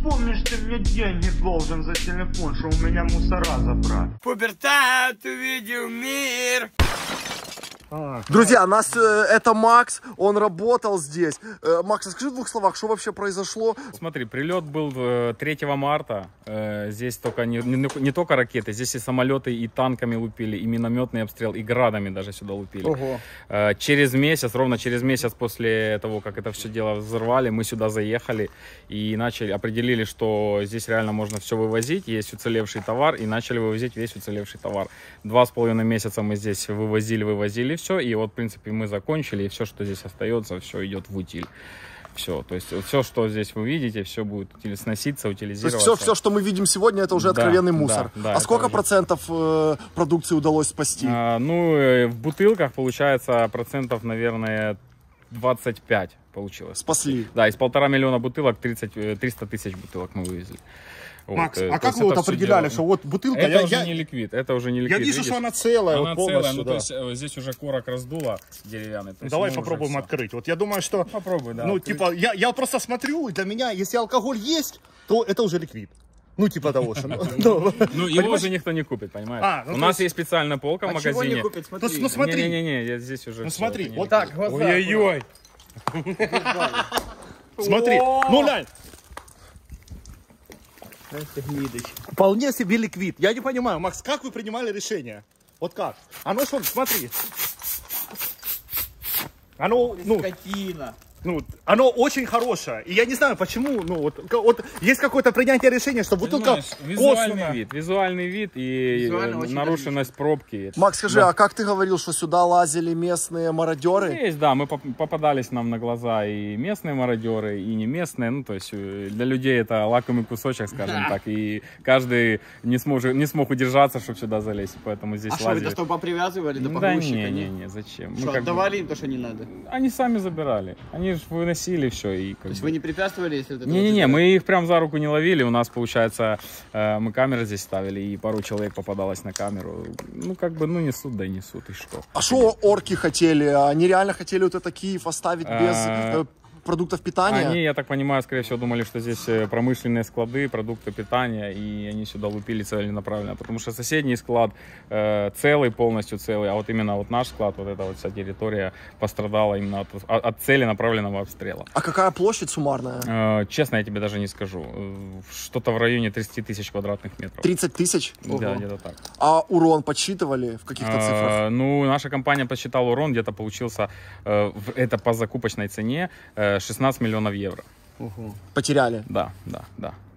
помнишь, ты мне деньги должен за телефон, что у меня мусора забрать. Пубертат увидел мир. Друзья, это Макс, он работал здесь. Макс, расскажи в двух словах, что вообще произошло? Смотри, прилет был 3 марта. Здесь только не только ракеты, здесь и самолеты, и танками лупили, и минометный обстрел, и градами даже сюда лупили. Ого. Через месяц, ровно через месяц после того, как это все дело взорвали, мы сюда заехали и определили, что здесь реально можно все вывозить, есть уцелевший товар, и начали вывозить весь уцелевший товар. 2,5 месяца мы здесь вывозили все, и вот, в принципе, мы закончили, и все, что здесь остается, все идет в утиль. Все, то есть все, что здесь вы видите, все будет сноситься, утилизироваться. То есть все, что мы видим сегодня, это уже откровенный мусор. Да, а сколько уже... процентов продукции удалось спасти? В бутылках получается процентов, наверное, 25 получилось. Спасли. Да, из 1,5 миллиона бутылок 300 тысяч бутылок мы вывезли. Макс, а как вы вот определяли, что вот бутылка... Это уже не ликвид, это уже не ликвид. Я вижу, что она целая. Она вот целая, да. то есть здесь уже корок раздуло деревянный. Давай попробуем открыть. Вот я думаю, что... Попробуй, да. Ну, открыть. типа, я просто смотрю, для меня, если алкоголь есть, то это уже ликвид. Ну, типа того, что... Ну, его уже никто не купит, понимаешь? У нас есть специальная полка в магазине. Чего не купит, смотри. Ну, смотри. Не, здесь уже... Ну, смотри, вот так, глаза. Ой-ой-ой. Смотри, ну, глянь. Вполне себе ликвид. Я не понимаю, Макс, как вы принимали решение? Вот как? Оно что, смотри. Оно, Скотина. оно очень хорошее. И я не знаю, почему, вот есть какое-то принятие решения, что бутылка Визуальный вид и нарушенность пробки. Макс, скажи, а как ты говорил, что сюда лазили местные мародеры? Есть, да, мы попадались нам на глаза и местные мародеры, и не местные. Ну, то есть для людей это лакомый кусочек, скажем так. И каждый не смог удержаться, чтобы сюда залезть. Поэтому здесь лазили. А что, вы что, попривязывали до Да погрузчика? не, зачем? Что, отдавали им то, что не надо? Они сами забирали. Они выносили все. И то есть вы не препятствовали, если это... Не, мы их прям за руку не ловили. У нас, получается, мы камеры здесь ставили, и пару человек попадалось на камеру. Несут, да несут, и что. А что орки хотели? Они реально хотели вот это Киев оставить без продуктов питания? Они, я так понимаю, скорее всего, думали, что здесь промышленные склады, продукты питания, и они сюда лупили целенаправленно, потому что соседний склад целый, полностью целый, а вот именно вот наш склад, вот эта вот вся территория пострадала именно от целенаправленного обстрела. А какая площадь суммарная? Честно, я тебе даже не скажу. Что-то в районе 30 тысяч квадратных метров. 30 тысяч? Да, где-то так. А урон подсчитывали в каких-то цифрах? Наша компания подсчитала урон, где-то получился, это по закупочной цене, 16 миллионов евро. Потеряли? Да,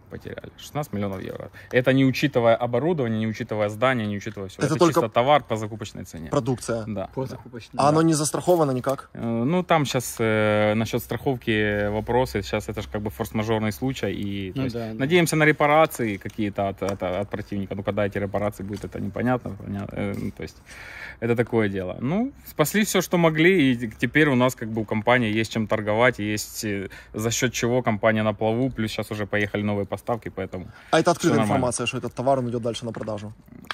потеряли. 16 миллионов евро. Это не учитывая оборудование, не учитывая здание, не учитывая все. Это только чисто товар по закупочной цене. Продукция? Да. По закупочной. А оно не застраховано никак? Там сейчас насчет страховки вопросы. Сейчас это же как бы форс-мажорный случай. И надеемся на репарации какие-то от противника. Когда эти репарации будут, это непонятно. То есть это такое дело. Спасли все, что могли. И теперь у нас как бы у компании есть чем торговать. Есть за счет чего компания на плаву. Плюс сейчас уже поехали новые поставки, поэтому... А это открытая информация, что этот товар идет дальше на продажу?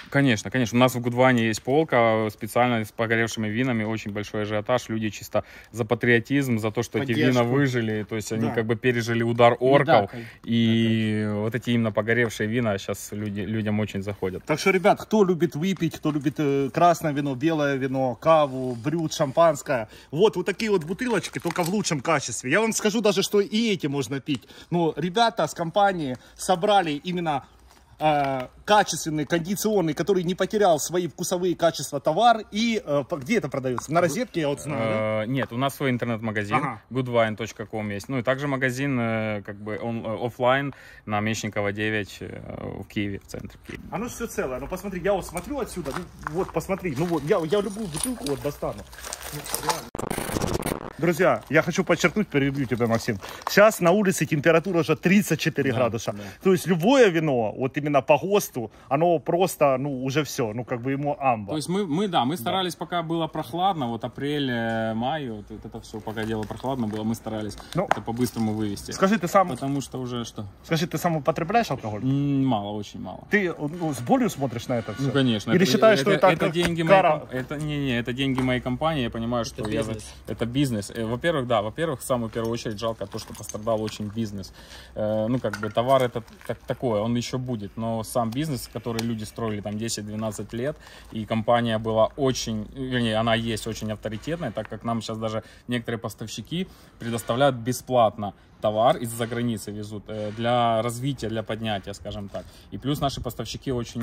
Конечно. У нас в Гудване есть полка специально с погоревшими винами, очень большой ажиотаж. Люди чисто за патриотизм, за то, что эти вина выжили, то есть они как бы пережили удар орков, и вот эти именно погоревшие вина сейчас людям очень заходят. Так что, ребят, кто любит выпить, кто любит красное вино, белое вино, каву, брют, шампанское, вот такие вот бутылочки, только в лучшем качестве. Я вам скажу даже, что и эти можно пить. Но ребята с компании собрали именно качественный, кондиционный, который не потерял свои вкусовые качества товар. И где это продается? На розетке, я вот знаю, да? Нет, у нас свой интернет-магазин, goodwine.com есть. И также магазин он офлайн на Мечникова 9 в Киеве, в центре Киева. Оно все целое. Посмотри, я вот смотрю отсюда, посмотри, я любую бутылку достану. Друзья, я хочу подчеркнуть, перебью тебя, Максим. Сейчас на улице температура уже 34 градуса. Да. То есть любое вино, вот именно по ГОСТу, оно просто, уже все, ему амба. То есть мы старались, пока было прохладно, вот апрель, май, вот это все, пока дело прохладно было, мы старались это по-быстрому вывести. Скажи, ты сам... Потому что уже что? Скажи, ты сам употребляешь алкоголь? Мало, очень мало. Ты с болью смотришь на это все? Конечно. Или считаешь, что это деньги это деньги моей компании, я понимаю, что это бизнес. бизнес. Во-первых, да, во-первых, в самую первую очередь жалко то, что пострадал очень бизнес. Ну, как бы товар это такое, он еще будет, но сам бизнес, который люди строили там 10-12 лет, и компания была очень, вернее, она есть очень авторитетная, так как нам сейчас даже некоторые поставщики предоставляют бесплатно товар из-за границы везут для развития, для поднятия, скажем так. И плюс наши поставщики очень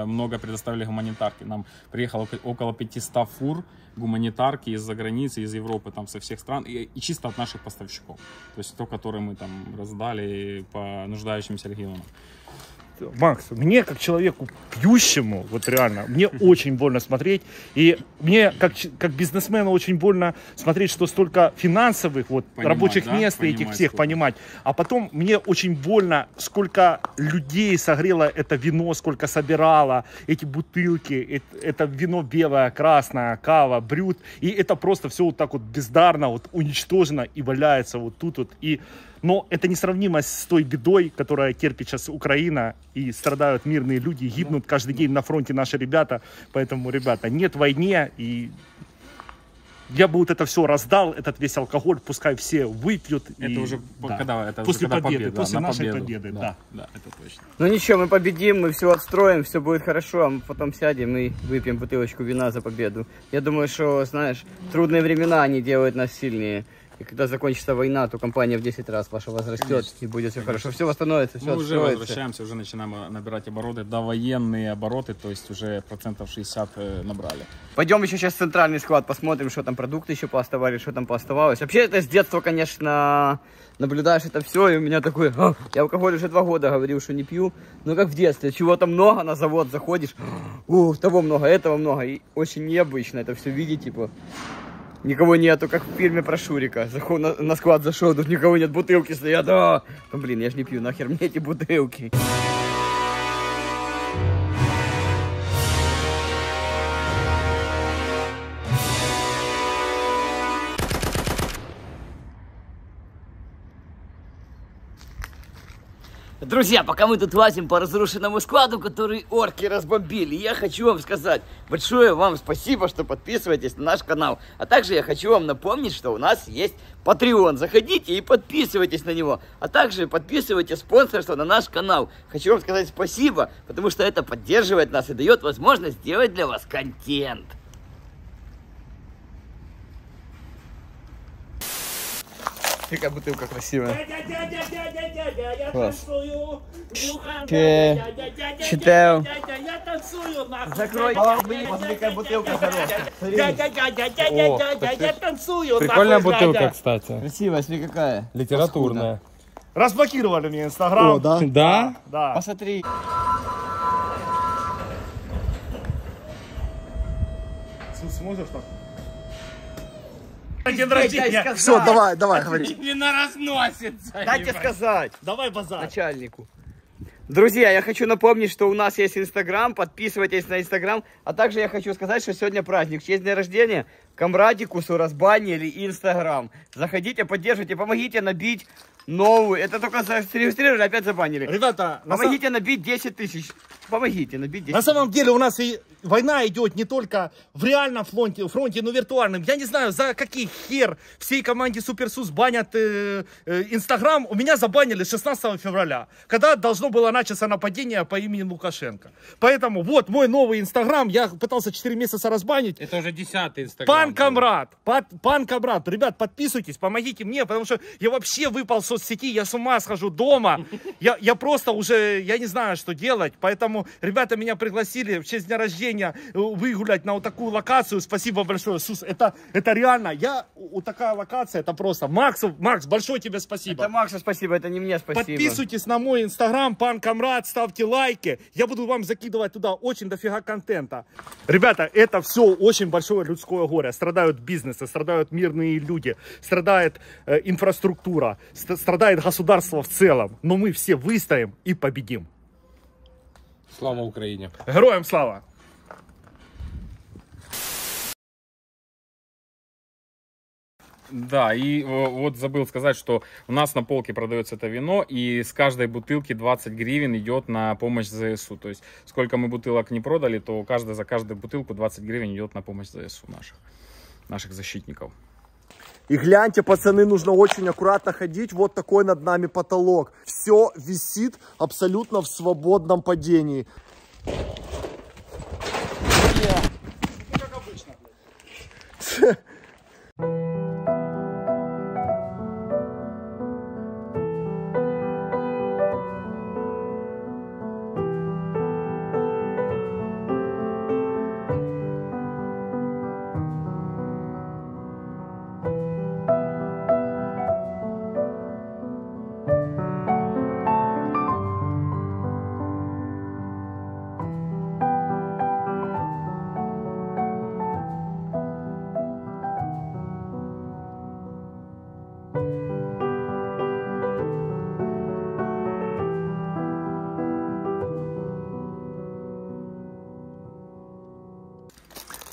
много предоставили гуманитарки. Нам приехало около 500 фур гуманитарки из-за границы, из Европы, там, со всех стран, и чисто от наших поставщиков. То есть то, которое мы там раздали по нуждающимся регионам. Макс, мне как человеку пьющему, вот реально, мне очень больно смотреть. И мне как бизнесмену очень больно смотреть, что столько финансовых вот рабочих мест и этих всех сколько. Понимать. А потом мне очень больно, сколько людей согрело это вино, сколько собирало эти бутылки, это вино белое, красное, кава, брют. И это просто все вот так вот бездарно вот уничтожено и валяется вот тут вот. Но это несравнимо с той бедой, которая терпит сейчас Украина, и страдают мирные люди, гибнут каждый день на фронте наши ребята. Поэтому, ребята, нет войне, и я бы вот это все раздал, этот весь алкоголь, пускай все выпьют. Это уже да. когда, это после уже победы, победа, после нашей победу. победы, да. Да, это точно. Ну ничего, мы победим, мы все отстроим, все будет хорошо, а мы потом сядем и выпьем бутылочку вина за победу. Я думаю, что, знаешь, трудные времена, они делают нас сильнее. И когда закончится война, то компания в 10 раз ваша возрастет, конечно, и будет все хорошо. Все восстановится, все мы уже возвращаемся, уже начинаем набирать обороты, довоенные обороты, то есть уже процентов 60 набрали. Пойдем еще сейчас в центральный склад, посмотрим, что там продукты еще пооставали, что там пооставалось. Вообще это с детства, конечно, наблюдаешь это все, и у меня такой, я алкоголь уже 2 года говорил, что не пью, но как в детстве, чего-то много, на завод заходишь, того много, этого много, и очень необычно это все видеть, типа. Никого нету, как в фильме про Шурика. На склад зашел, тут никого нет, бутылки стоят. Ну, блин, я ж не пью, нахер мне эти бутылки. Друзья, пока мы тут лазим по разрушенному складу, который орки разбомбили, я хочу вам сказать большое вам спасибо, что подписываетесь на наш канал. А также я хочу вам напомнить, что у нас есть Patreon. Заходите и подписывайтесь на него. А также подписывайте спонсорство на наш канал. Хочу вам сказать спасибо, потому что это поддерживает нас и дает возможность сделать для вас контент. Какая бутылка красивая. Читаю. Закрой. Посмотри, какая бутылка хорошая. Прикольная бутылка, кстати. Красивая, смотри, какая. Литературная. Разблокировали мне Инстаграм. Да? Да? Да. Посмотри. Сможешь так? День рождения. Все, давай, говори. Вина разносится. Дайте сказать. Давай базар. Начальнику. Друзья, я хочу напомнить, что у нас есть Инстаграм. Подписывайтесь на Инстаграм. А также я хочу сказать, что сегодня праздник. В честь дня рождения Камрадикусу разбанили Инстаграм. Заходите, поддержите, помогите набить новую. Это только зарегистрировали, опять забанили. Ребята, помогите набить 10 тысяч. Помогите набить 10 тысяч. На самом деле у нас и война идет не только в реальном фронте, но и виртуальном. Я не знаю, за какие хер всей команде Суперсус банят Инстаграм. У меня забанили 16 февраля, когда должно было начаться нападение по имени Лукашенко. Поэтому вот мой новый Инстаграм. Я пытался 4 месяца разбанить. Это уже 10-й Инстаграм. Пан Камрад. Ребят, подписывайтесь, помогите мне, потому что я вообще выпал с соцсети, я с ума схожу дома. Я просто уже, я не знаю, что делать. Поэтому ребята меня пригласили в честь дня рождения выгулять на вот такую локацию. Спасибо большое, Сус. Это реально, вот такая локация, это просто. Макс, большое тебе спасибо. Это Максу спасибо, это не мне спасибо. Подписывайтесь на мой Инстаграм, Пан Камрад, ставьте лайки. Я буду вам закидывать туда очень дофига контента. Ребята, это все очень большое людское горе. Страдают бизнесы, страдают мирные люди, страдает инфраструктура, страдает государство в целом. Но мы все выстоим и победим. Слава Украине. Героям слава! Да, и вот забыл сказать, что у нас на полке продается это вино, и с каждой бутылки 20 гривен идет на помощь ЗСУ. То есть, сколько мы бутылок не продали, то за каждую бутылку 20 гривен идет на помощь ЗСУ наших защитников. И гляньте, пацаны, нужно очень аккуратно ходить. Вот такой над нами потолок. Все висит абсолютно в свободном падении. Как обычно, блядь.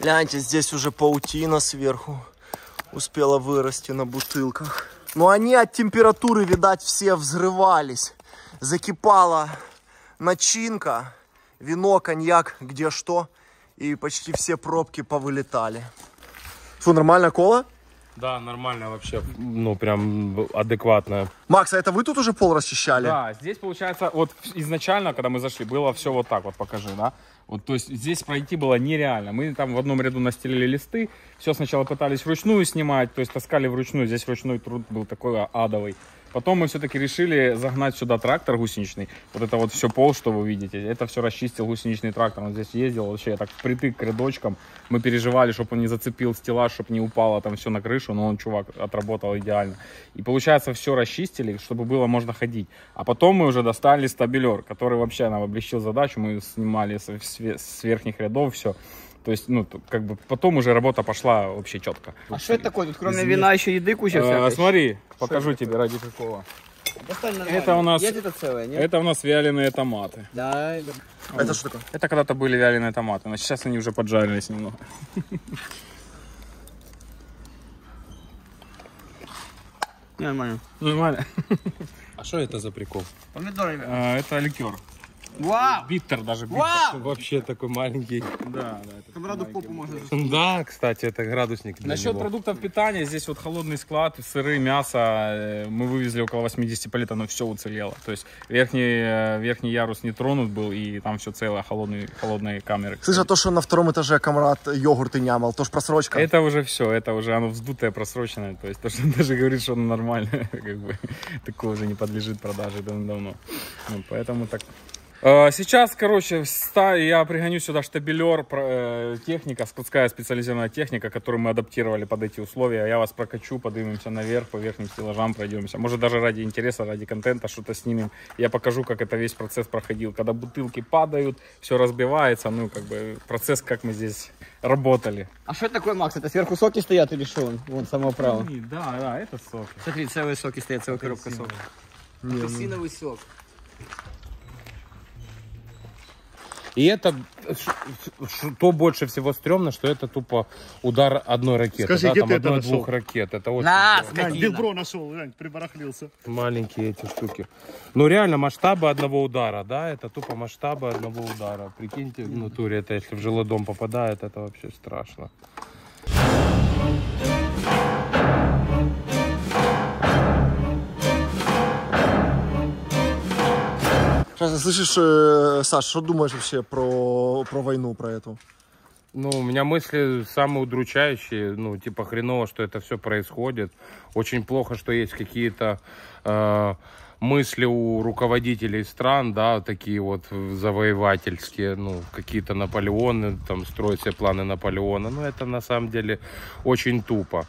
Гляньте, здесь уже паутина сверху успела вырасти на бутылках. Но они от температуры, видать, все взрывались. Закипала начинка, вино, коньяк, где что. И почти все пробки повылетали. Что, нормальная кола? Да, нормально вообще, ну прям адекватно. Макс, а это вы тут уже пол расчищали? Да, здесь получается, вот изначально, когда мы зашли, было все вот так вот, покажи, да. Вот, то есть здесь пройти было нереально. Мы там в одном ряду настелили листы, все сначала пытались вручную снимать, то есть таскали вручную, здесь ручной труд был такой адовый. Потом мы все-таки решили загнать сюда трактор гусеничный. Вот это вот все пол, что вы видите, это все расчистил гусеничный трактор. Он здесь ездил вообще так впритык к рядочкам. Мы переживали, чтобы он не зацепил стеллаж, чтобы не упало там все на крышу, но он, чувак, отработал идеально. И получается, все расчистили, чтобы было можно ходить. А потом мы уже достали стабилер, который вообще нам облегчил задачу. Мы снимали с верхних рядов все. То есть, ну, как бы потом уже работа пошла вообще четко. А что это такое? Тут кроме вина еще еды куча всякой. Смотри, покажу тебе ради какого. Это у нас, это целое, нет? это у нас вяленые томаты. Да. Это что такое? Это когда-то были вяленые томаты, но сейчас они уже поджарились немного. Нормально. Нормально. А что это за прикол? Помидоры. Это ликер. Вау! Биттер даже. Вау! Вообще такой маленький. Да, да. это Камраду маленький. попу можно. Да, кстати, это градусник для Насчет него. продуктов питания, здесь вот холодный склад, сыры, мясо, мы вывезли около 80 палет, оно все уцелело. То есть верхний ярус не тронут был, и там все целое, холодные камеры. Слышь, а то, что на втором этаже Камрад йогурты нямал, то ж просрочка. Это уже все, это уже оно вздутое, просроченное. То есть то, что он даже говорит, что оно нормальное, как бы такое уже не подлежит продаже давно. Ну, поэтому так. Сейчас, короче, я пригоню сюда штабелер, техника, складская специализированная техника, которую мы адаптировали под эти условия. Я вас прокачу, поднимемся наверх, по верхним стеллажам пройдемся. Может, даже ради интереса, ради контента что-то снимем. Я покажу, как это весь процесс проходил. Когда бутылки падают, все разбивается, ну, как бы процесс, как мы здесь работали. А что это такое, Макс? Это сверху соки стоят или что? Вон, самого права. Да, это сок. Смотри, целые соки стоят, целая коробка сока. Апельсиновый сок. И это, что больше всего стрёмно, что это тупо удар одной ракеты. Скажи, да, где там ты это одной-двух нашел? ракет. Это очень На, здорово. Глянь, Билбро нашел, глянь, прибарахлился. Маленькие эти штуки. Ну реально масштабы одного удара, да, это тупо масштабы одного удара. Прикиньте, в натуре это, если в жилой дом попадает, это вообще страшно. Сейчас, слышишь, Саш, что думаешь вообще про войну, про эту? Ну, у меня мысли самые удручающие, ну, типа хреново, что это все происходит. Очень плохо, что есть какие-то мысли у руководителей стран, да, такие вот завоевательские, ну, какие-то Наполеоны, там, строят себе планы Наполеона. Но это на самом деле очень тупо.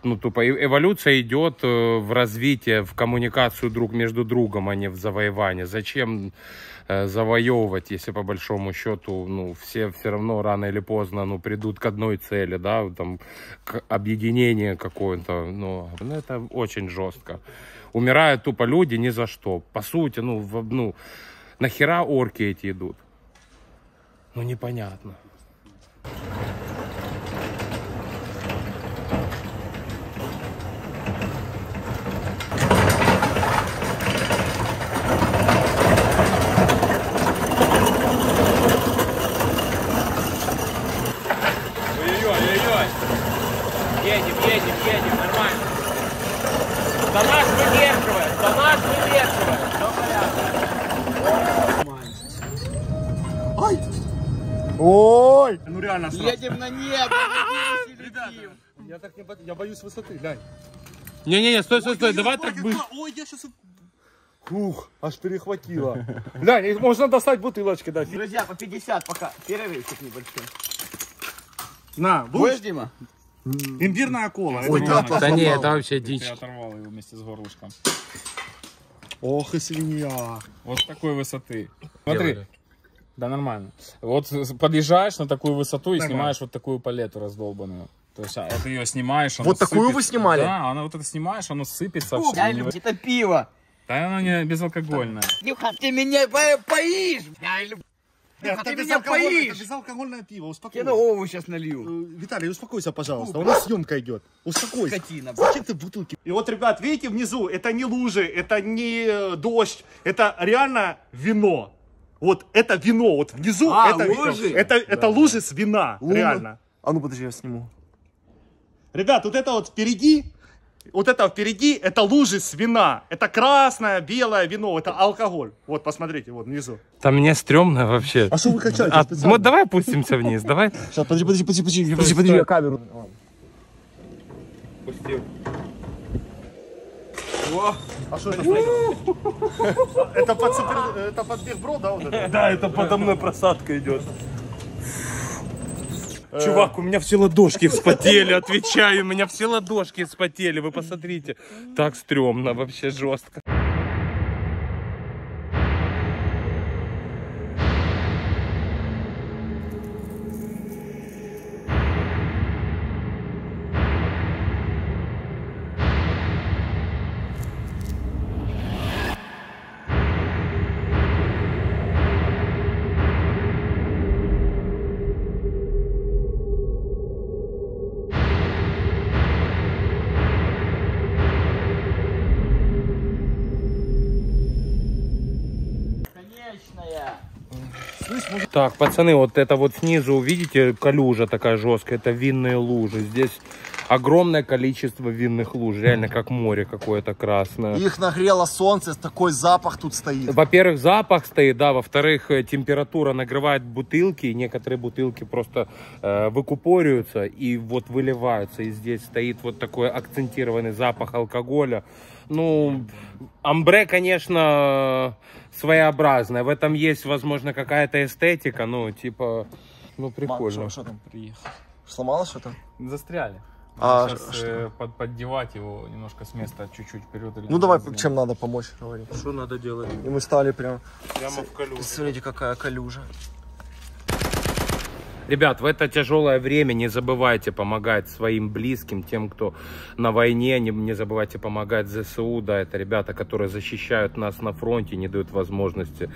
Ну, тупо. Эволюция идет в развитие, в коммуникацию друг между другом, а не в завоевание. Зачем завоевывать, если по большому счету, ну, все равно рано или поздно, ну, придут к одной цели, да, там, к объединению какое-то, ну, это очень жестко. Умирают тупо люди ни за что. По сути, ну, нахера орки эти идут? Ну, непонятно. Едем, нормально. Ой! Ну реально страшно. Едем на небо. Я боюсь высоты, глянь. Не-не-не, стой, давай так быстро. Ой, я сейчас... Фух, аж перехватило. Глянь, можно достать бутылочки, да. Друзья, по 50 пока. Перерывчик небольшой. На, Будешь, будешь? Дима? Имбирная кола. Ой, Это да, Да не, это вообще Я дичь. оторвал его вместе с горлышком. Ох и свинья. Вот с такой высоты. Смотри. Да нормально. Вот подъезжаешь на такую высоту и снимаешь вот такую палету раздолбанную. То есть ты ее снимаешь, она Вот такую сыпется. вы снимали? Да, она вот это снимаешь, оно сыпется. Я люблю. Это пиво. Да оно не безалкогольное. Нюха, ты меня поишь. Я люблю. Нюха, ты меня Это поишь. безалкогольное пиво, Я успокойся. на овощи сейчас налью. Виталий, успокойся, пожалуйста. У нас съемка идет. Успокойся. Скотина. Зачем ты бутылки? И вот, ребят, видите, внизу, это не лужи, это не дождь, это реально вино. Вот это вино, вот внизу, это лужи? это лужи с вина, Луна. реально. А ну подожди, я сниму. Ребят, вот это вот впереди, это лужи с вина. Это красное, белое вино, это алкоголь. Вот, посмотрите, вот внизу. Там мне стрёмно вообще. А что вы качаете? Вот давай опустимся вниз, давай. Сейчас, подожди, я камеру. А что это? Это под Бигбро, да? Вот это? Да, это подо мной просадка идет. Чувак, у меня все ладошки вспотели, отвечаю, у меня все ладошки вспотели, вы посмотрите. Так стрёмно, вообще жестко. Конечная. Так, пацаны, вот это вот снизу, видите, калюжа такая жесткая, это винные лужи. Здесь огромное количество винных луж, реально как море какое-то красное. Их нагрело солнце, такой запах тут стоит. Во-первых, запах стоит, да, во-вторых, температура нагревает бутылки, и некоторые бутылки просто выкупориваются и вот выливаются, и здесь стоит вот такой акцентированный запах алкоголя. Ну, амбре, конечно, своеобразное, в этом есть, возможно, какая-то эстетика, ну, типа, ну, прикольно. Что там? Сломалось что-то? Застряли. А, Сейчас поддевать его немножко с места чуть-чуть вперед. Ну давай, чем надо помочь, говори. Что надо делать? И мы стали прям. Прямо в калюжу. Смотрите, какая калюжа. Ребят, в это тяжелое время не забывайте помогать своим близким, тем, кто на войне, не забывайте помогать ЗСУ, да, это ребята, которые защищают нас на фронте, не дают возможности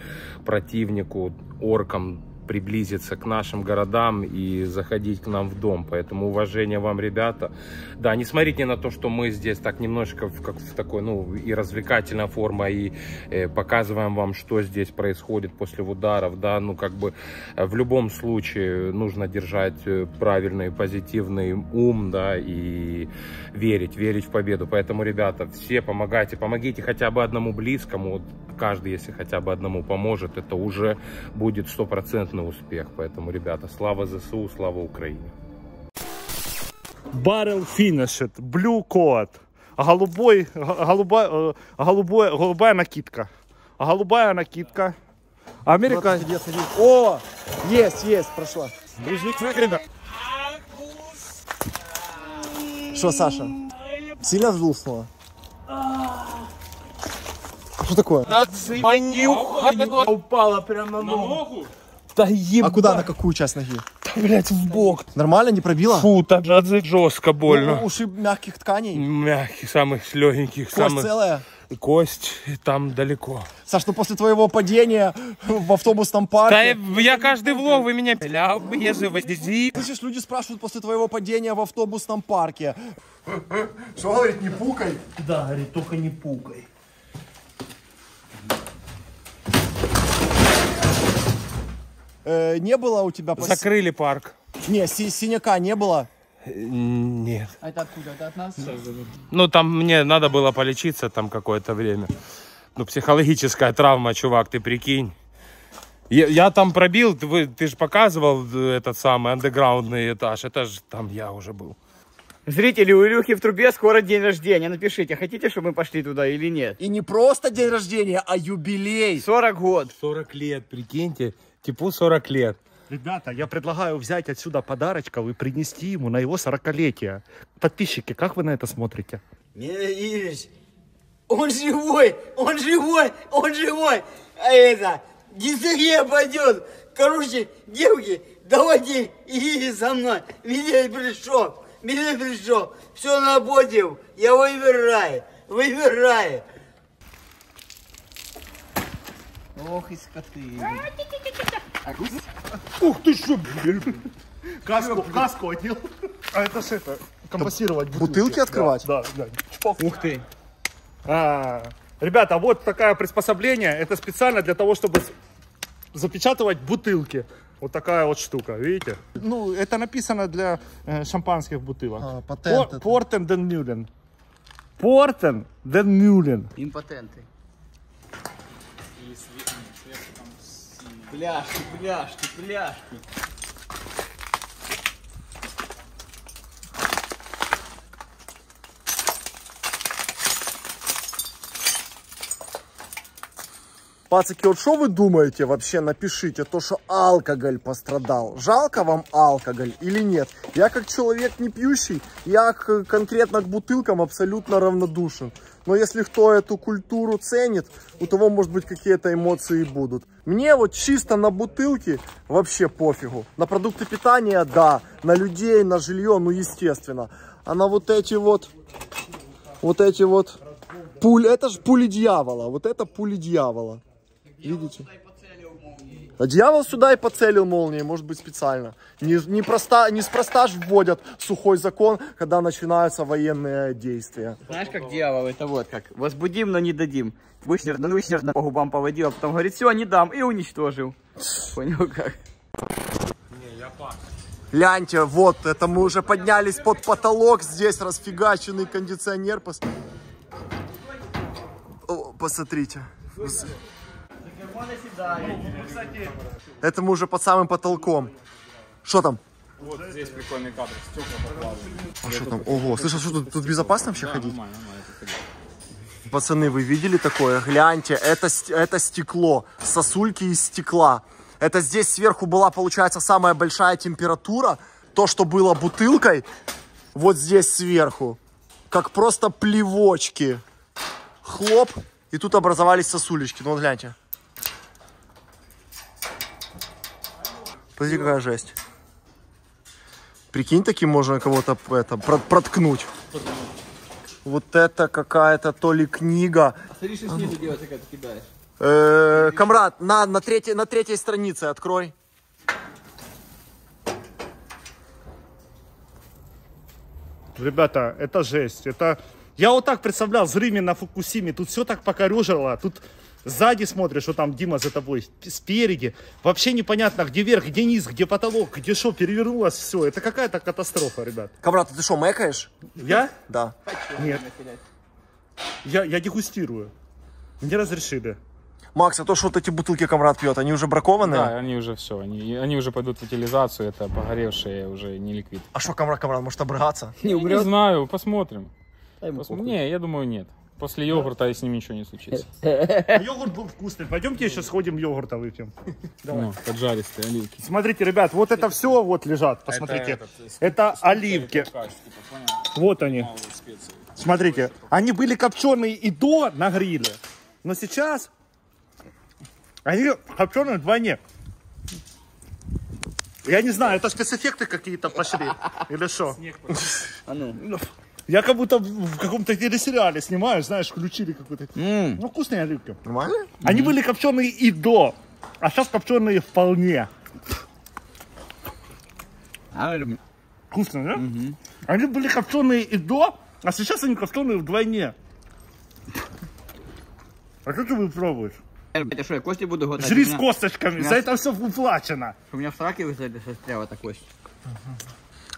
противнику, оркам приблизиться к нашим городам и заходить к нам в дом. Поэтому уважение вам, ребята. Да, не смотрите на то, что мы здесь так немножечко как в такой, ну, и развлекательная форма, и показываем вам, что здесь происходит после ударов. Да, ну, как бы в любом случае нужно держать правильный, позитивный ум, да, и верить в победу. Поэтому, ребята, все помогайте, помогите хотя бы одному близкому. Вот каждый, если хотя бы одному поможет, это уже будет стопроцентный успех. Поэтому, ребята, слава ЗСУ, слава Украине. Barrel Finished, Blue Coat. Голубая накидка. Голубая накидка. Америка. О, есть, прошла. Что, Саша? Сильно взлуснула? Что такое? Упала прямо на ногу. Да А куда, на какую часть ноги? блять, в бок. Нормально, не пробила? Фу, так жестко больно. Ушиб мягких тканей? Мягких, самых легеньких. Кость целая? Кость там далеко. Саш, ну после твоего падения в автобусном Да парке... я каждый влог, вы меня... Слышишь, люди спрашивают после твоего падения в автобусном парке. Что говорит, не пукай? Да, говорит, только не пукай. Не было у тебя... Закрыли парк. Не, синяка не было? Нет. А это откуда? Это от нас? Ну, там мне надо было полечиться там какое-то время. Ну, психологическая травма, чувак, ты прикинь. Я там пробил, ты же показывал этот самый андеграундный этаж. Это же там я уже был. Зрители, у Илюхи в трубе скоро день рождения. Напишите, хотите, чтобы мы пошли туда или нет? И не просто день рождения, а юбилей. 40 год. 40 лет, прикиньте. Типу 40 лет. Ребята, я предлагаю взять отсюда подарочков и принести ему на его 40-летие. Подписчики, как вы на это смотрите? Ильич, он живой, он живой, он живой. А это, дизель пойдет. Короче, девки, давайте идите со мной. Медведь пришел, медведь пришел. Все наботил, я выбираю, выбираю. Ох и скоты. Ух ты что, каску одел. А это ж это, компостировать Бутылки открывать? Да. Ух ты. Ребята, вот такое приспособление. Это специально для того, чтобы запечатывать бутылки. Вот такая вот штука, видите? Ну, это написано для шампанских бутылок. Патент. Портен ден Мюлен. Портен ден Мюлен. Импотенты. Пляшки, пляшки, пляшки. Пацаки, вот что вы думаете вообще, напишите, то, что алкоголь пострадал. Жалко вам алкоголь или нет? Я как человек не пьющий, я конкретно к бутылкам абсолютно равнодушен. Но если кто эту культуру ценит, у того, может быть, какие-то эмоции будут. Мне вот чисто на бутылки вообще пофигу. На продукты питания, да. На людей, на жилье, ну, естественно. А на вот эти вот пули, это же пули дьявола. Вот это пули дьявола. Видите? А дьявол сюда и поцелил молнией, может быть, специально. Неспроста ж вводят сухой закон, когда начинаются военные действия. Знаешь, как дьявол, это вот как. Возбудим, но не дадим. Вышнер по губам поводил, а потом говорит, все, не дам, и уничтожил. Понял как? Гляньте, вот, это мы уже поднялись под потолок, здесь расфигаченный кондиционер. Посмотрите. Это мы уже под самым потолком. Что там? Вот здесь прикольный кадр. Стекла покладывают. А что там? Ого, слышал, что тут безопасно вообще ходить? Пацаны, вы видели такое? Гляньте, это стекло, сосульки из стекла. Это здесь сверху была, получается, самая большая температура. То, что было бутылкой, вот здесь сверху. Как просто плевочки. Хлоп, и тут образовались сосулечки. Ну вот гляньте. Смотрите, какая жесть. Прикинь, таким можно кого-то проткнуть. Вот это какая-то то ли книга. Смотри, что снизу делается, когда ты кидаешь. Камрад, на третьей странице открой. Ребята, это жесть. Это... Я вот так представлял, взрыве на Фукусиме. Тут все так покорежило. Тут сзади смотришь, что там Дима за тобой. Спереди. Вообще непонятно, где верх, где низ, где потолок, где что. Перевернулось все. Это какая-то катастрофа, ребят. Камрад, ты что, мэкаешь? Я? Да. Нет. Я дегустирую. Мне разрешили. Макс, а то, что вот эти бутылки Камрад пьет, они уже бракованные? Да, они уже все. Они уже пойдут в утилизацию. Это погоревшие уже не ликвид. А что Камрад, может обрыгаться? Не Не умрет? знаю, посмотрим. Дай ему похуй. Не, я думаю, нет. После йогурта с ним ничего не случится. Йогурт был вкусный. Пойдемте еще сходим йогурта выпьем. Ну, поджаристые оливки. Смотрите, ребят, вот это все вот лежат. Посмотрите. Это оливки. Вот они. Смотрите, они были копченые и до на гриле. Но сейчас они копченые вдвойне. Я не знаю, это спецэффекты какие-то пошли. Или что? А ну. Я как будто в каком-то телесериале снимаю, знаешь, включили какой-то. Ну, вкусные оливки. Нормально? Они были копченые и до, а сейчас копченые вполне. Вкусно, да? Они были копченые и до, а сейчас они копченые вдвойне. А что ты пробуешь? Это что, я кости буду глотать? Жри У с меня- косточками, за это все уплачено. У меня в сраке застряла эта кость.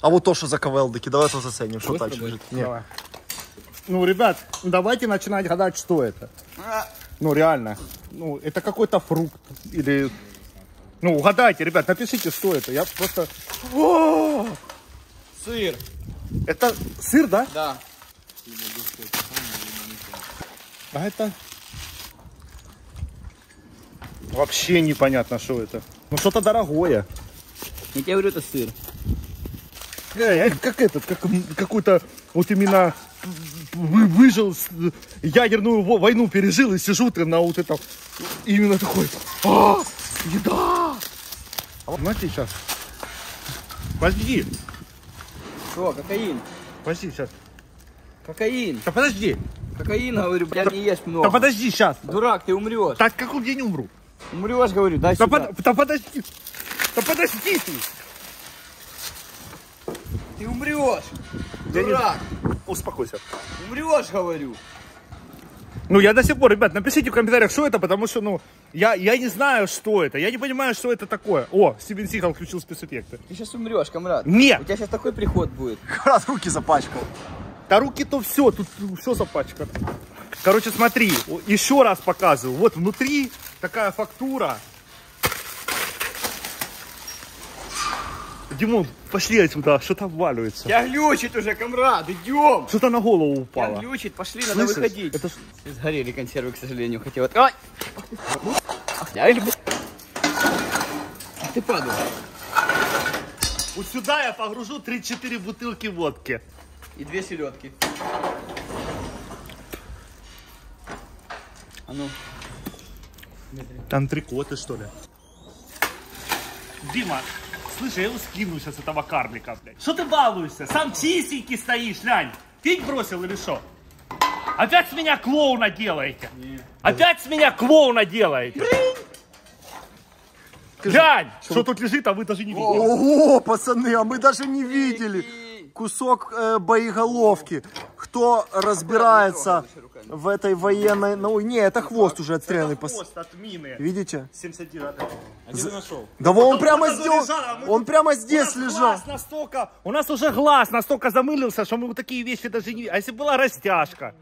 А вот то, что за КВЛДки, давай это заценим, что Кость дальше работает? лежит. Нет. Давай. Ну, ребят, давайте начинать гадать, что это. Ну, реально. Ну, это какой-то фрукт или Ну, угадайте, ребят, напишите, что это. Я просто... О! Сыр. Это сыр, да? Да. А это... Вообще непонятно, что это. Ну, что-то дорогое. Я тебе говорю, это сыр. Как этот, как какой-то вот именно выжил, ядерную войну пережил и сижу ты на вот этом, именно такой, еда! А вот смотри сейчас. Подожди. Что, кокаин? Подожди сейчас. Кокаин. Да подожди. Кокаин, говорю, блядь, не ешь много. Да подожди сейчас. Дурак, ты умрешь. Так какой день умру? Умрешь, говорю, дай Да, сюда. да подожди. Да подожди ты. Ты умрешь. Я не- Дурак. Успокойся. Умрешь, говорю. Ну, я до сих пор, ребят, напишите в комментариях, что это, потому что, ну, я не знаю, что это. Я не понимаю, что это такое. О, Стивен Сигал включил спецэффекты. Ты сейчас умрешь, комрад. Нет. У тебя сейчас такой приход будет. Раз руки запачкал. Да руки-то все, тут все запачкано. Короче, смотри, еще раз показываю. Вот внутри такая фактура. Димон, пошли отсюда, что-то обваливается. Тебя глючит уже, комрад, идем. Что-то на голову Тебя упало. глючит, пошли, надо Слышишь? выходить. Это ж- Сгорели консервы, к сожалению, хотел. Ай! Ай! Ты падал. Вот сюда я погружу 3-4 бутылки водки. И 2 селедки. А ну. Антрикоты, что ли? Дима, слышь, я его скину сейчас этого карлика, блядь. Что ты балуешься? Сам чистенький стоишь, лянь. Пить бросил или что? Опять с меня клоуна делаете? Нет. Опять с меня клоуна делаете? Глянь, что тут лежит, а вы даже не видите. Ого, пацаны, а мы даже не видели. Кусок боеголовки. Кто разбирается в этой военной... Ну, не, это хвост уже отстрелянный. Хвост от мины. Видите? 79. А где ты нашел? Да вон он прямо Тут здесь, лежал, а мы он тут- прямо У здесь нас лежал. глаз настолько, у нас уже глаз настолько замылился, что мы вот такие вещи даже не... А если была растяжка?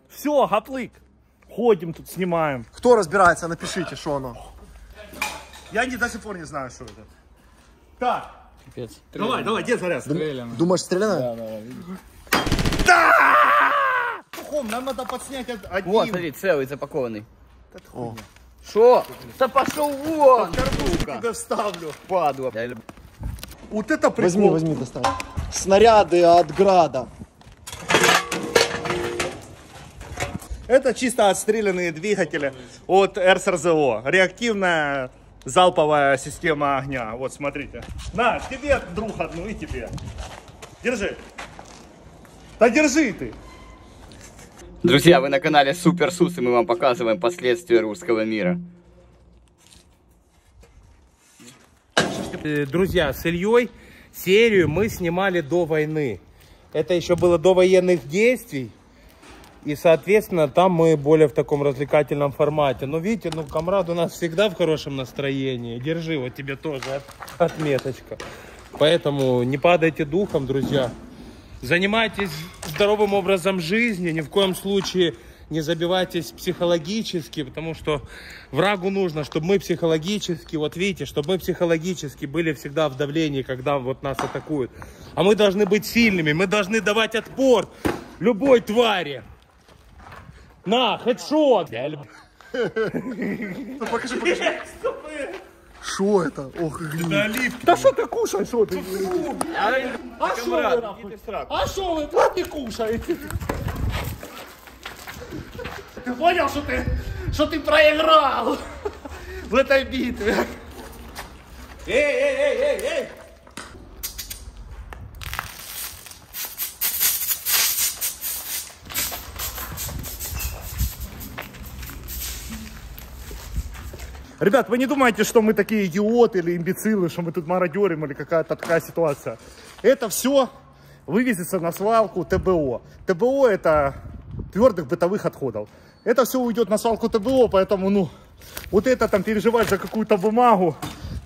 Все, гоплык. Ходим тут, снимаем. Кто разбирается, напишите, что оно. Я до сих пор не знаю, что это. Так, Капец. давай, где заряд? Думаешь, стреляно? Пухом, нам надо подснять один. Вот, смотри, целый, запакованный. О. Шо? Да пошел вон, сука. Тебя вставлю. Падла. Вот это прикол. Возьми, достань. Снаряды от града. Это чисто отстрелянные двигатели от РСРЗО. Реактивная залповая система огня. Вот, смотрите. На, тебе, друг, одну и тебе. Держи. Да держи ты. Друзья, вы на канале Супер Сус, и мы вам показываем последствия русского мира. Друзья, с Ильей серию мы снимали до войны. Это еще было до военных действий. И, соответственно, там мы более в таком развлекательном формате. Но видите, ну, комрад у нас всегда в хорошем настроении. Держи, вот тебе тоже отметочка. Поэтому не падайте духом, друзья. Занимайтесь здоровым образом жизни. Ни в коем случае не забивайтесь психологически, потому что врагу нужно, чтобы мы психологически, вот видите, чтобы мы психологически были всегда в давлении, когда вот нас атакуют. А мы должны быть сильными, мы должны давать отпор любой твари. На, хедшот! Покажи. Что это? Ох, гниль. Да что ты кушаешь, что ты? А что вы, нахуй? А что вы тут не кушаете? Ты понял, что ты проиграл в этой битве? Эй! Ребят, вы не думаете, что мы такие идиоты или имбецилы, что мы тут мародерим или какая-то такая ситуация. Это все вывезется на свалку ТБО. ТБО это твердых бытовых отходов. Это все уйдет на свалку ТБО, поэтому, ну, вот это там переживать за какую-то бумагу,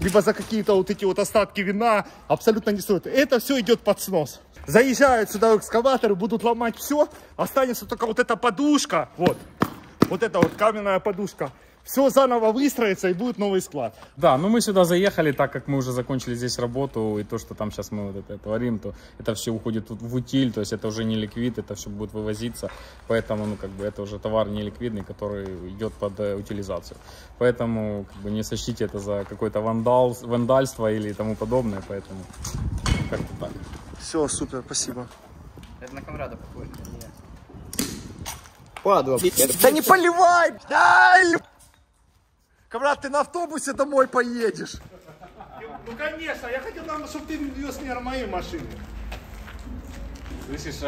либо за какие-то вот эти вот остатки вина абсолютно не стоит. Это все идет под снос. Заезжают сюда экскаваторы, будут ломать все, останется только вот эта подушка, вот эта вот каменная подушка. все заново выстроится и будет новый склад. Да, ну мы сюда заехали, так как мы уже закончили здесь работу, и то, что там сейчас мы вот это творим, то это все уходит в утиль, то есть это уже не ликвид, это все будет вывозиться, поэтому, ну, как бы, это уже товар не ликвидный, который идет под утилизацию. Поэтому, как бы, не сочтите это за какое-то вандальство или тому подобное, поэтому как-то так. Все, супер, спасибо. Это на Конрада похоже. Падла. Да не поливай! Ай! Камрад, ты на автобусе домой поедешь. Ну конечно, я хотел, чтобы ты вез меня на моей машине. Слышишь,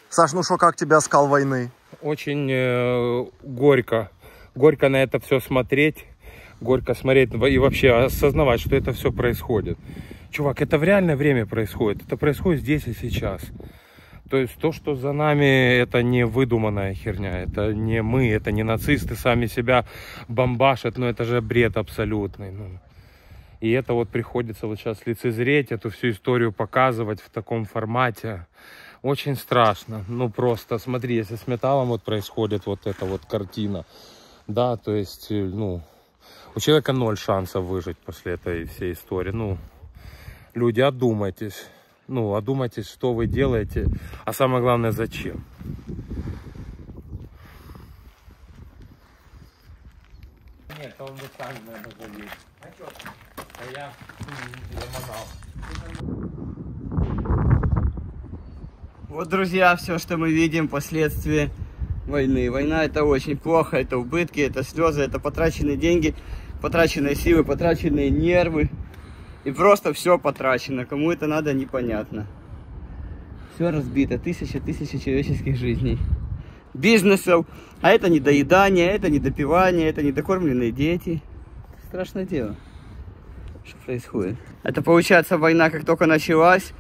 Саш, ну что, как тебе оскал войны? Очень горько. Горько на это все смотреть. Горько смотреть и вообще осознавать, что это все происходит. Чувак, это в реальное время происходит. Это происходит здесь и сейчас. То есть то, что за нами, это не выдуманная херня. Это не мы, это не нацисты сами себя бомбашат. Но это же бред абсолютный. Ну. И это вот приходится вот сейчас лицезреть, эту всю историю показывать в таком формате. Очень страшно. Ну просто смотри, если с металлом вот происходит вот эта вот картина. Да, то есть, ну, у человека 0 шансов выжить после этой всей истории. Ну, люди, одумайтесь. Ну, одумайтесь, что вы делаете. А самое главное, зачем. Нет, он бы сам, наверное, залез. А я ломанал. Вот, друзья, все, что мы видим, последствия войны. Война — это очень плохо, это убытки, это слезы, это потраченные деньги, потраченные силы, потраченные нервы. И просто все потрачено. Кому это надо, непонятно. Все разбито, тысячи человеческих жизней. Бизнесов. А это недоедание, это недопивание, это недокормленные дети. Страшное дело, что происходит. Это, получается, война как только началась.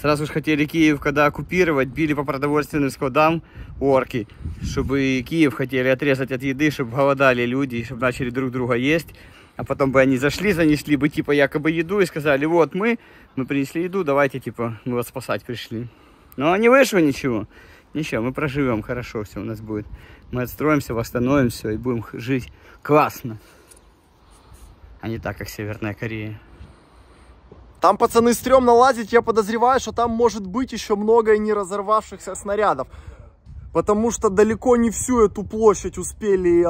Сразу же хотели Киев, когда оккупировать, били по продовольственным складам орки, чтобы Киев хотели отрезать от еды, чтобы голодали люди, чтобы начали друг друга есть. А потом бы они зашли, занесли бы типа якобы еду и сказали: вот мы принесли еду, давайте типа мы вас спасать пришли. Но не вышло ничего. Ничего, мы проживем, хорошо все у нас будет. Мы отстроимся, восстановим все и будем жить классно. А не так, как Северная Корея. Там, пацаны, стрёмно лазить, я подозреваю, что там может быть еще много не разорвавшихся снарядов. Потому что далеко не всю эту площадь успели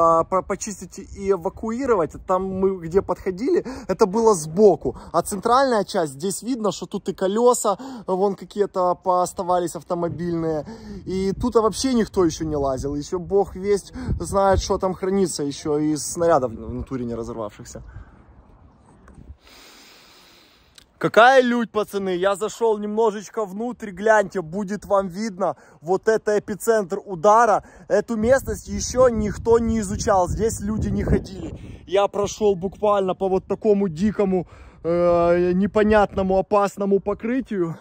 почистить и эвакуировать. Там мы где подходили, это было сбоку. А центральная часть, здесь видно, что тут и колеса, вон какие-то пооставались автомобильные. И тут вообще никто еще не лазил. Еще бог весть знает, что там хранится еще из снарядов в натуре не разорвавшихся. Какая лють, пацаны, я зашел немножечко внутрь, гляньте, будет вам видно, вот это эпицентр удара. Эту местность еще никто не изучал, здесь люди не ходили. Я прошел буквально по вот такому дикому, непонятному, опасному покрытию.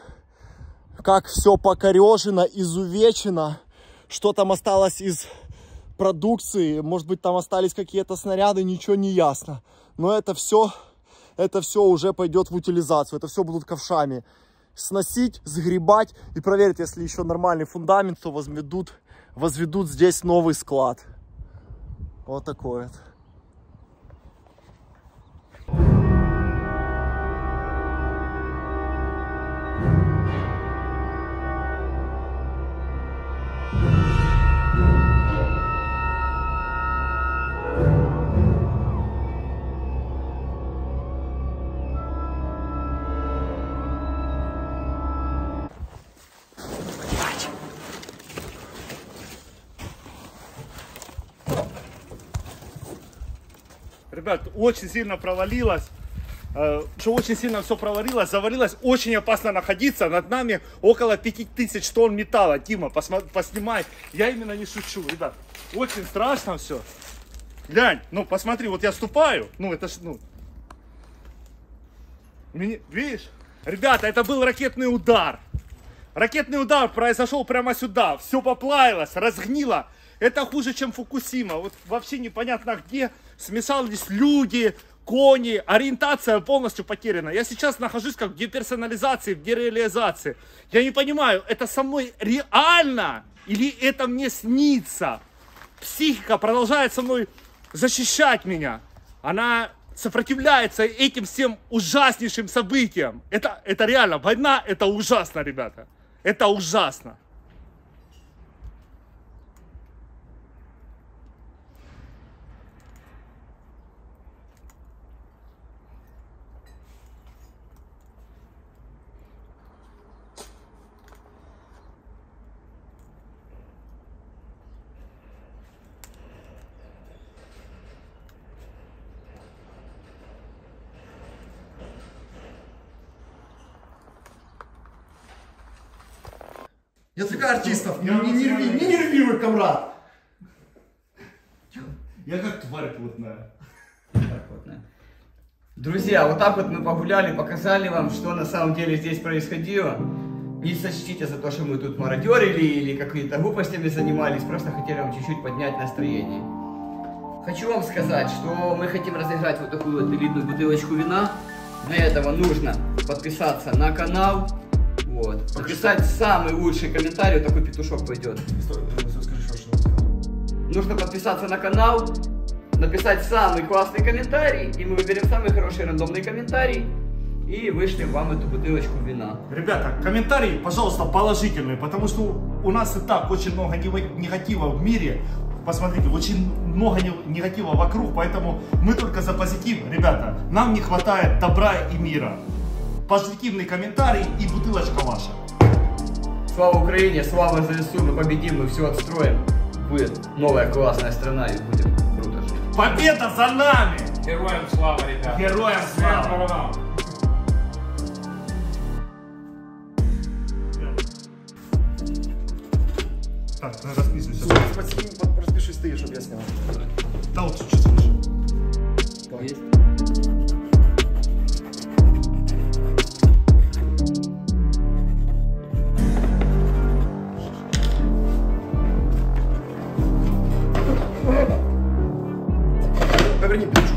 Как все покорежено, изувечено, что там осталось из продукции, может быть там остались какие-то снаряды, ничего не ясно. Но это все уже пойдет в утилизацию. Это все будут ковшами сносить, сгребать и проверить, если еще нормальный фундамент, то возведут здесь новый склад. Вот такой вот. Ребят, очень сильно провалилось. Что очень сильно все проварилось, заварилось. Очень опасно находиться. Над нами около 5000 тонн металла. Дима, поснимай. Я именно не шучу, ребят. Очень страшно все. Глянь, ну посмотри, вот я ступаю. Ну это ж, ну... Видишь? Ребята, это был ракетный удар. Ракетный удар произошел прямо сюда. Все поплавилось, разгнило. Это хуже, чем Фукусима. Вот вообще непонятно где. Смешались люди, кони. Ориентация полностью потеряна. Я сейчас нахожусь как в деперсонализации, в дереализации. Я не понимаю, это со мной реально или это мне снится? Психика продолжает со мной защищать меня. Она сопротивляется этим всем ужаснейшим событиям. Это реально, война, это ужасно, ребята. Это ужасно. Я только артистов, не нервируй, комрад. Я как тварь плотная. Друзья, вот так вот мы погуляли, показали вам, что на самом деле здесь происходило. Не сочтите за то, что мы тут мародерили или какими-то глупостями занимались, просто хотели вам чуть-чуть поднять настроение. Хочу вам сказать, что мы хотим разыграть вот такую вот элитную бутылочку вина. Для этого нужно подписаться на канал, вот, написать самый лучший комментарий, вот такой петушок пойдет. Нужно подписаться на канал, написать самый классный комментарий, и мы выберем самый хороший рандомный комментарий и вышлем вам эту бутылочку вина. Ребята, комментарии, пожалуйста, положительные, потому что у нас и так очень много негатива в мире. Посмотрите, очень много негатива вокруг, поэтому мы только за позитив. Ребята, нам не хватает добра и мира. Позитивный комментарий и бутылочка ваша. Слава Украине, слава ЗСУ, мы победим, мы все отстроим. Будет новая классная страна и будет круто жить. Победа за нами! Героям слава, ребята! Героям слава! Так, расписывайся. Распишись ты, чтобы я снял. Да, вот чуть-чуть слышу. Есть? Поверни петушок.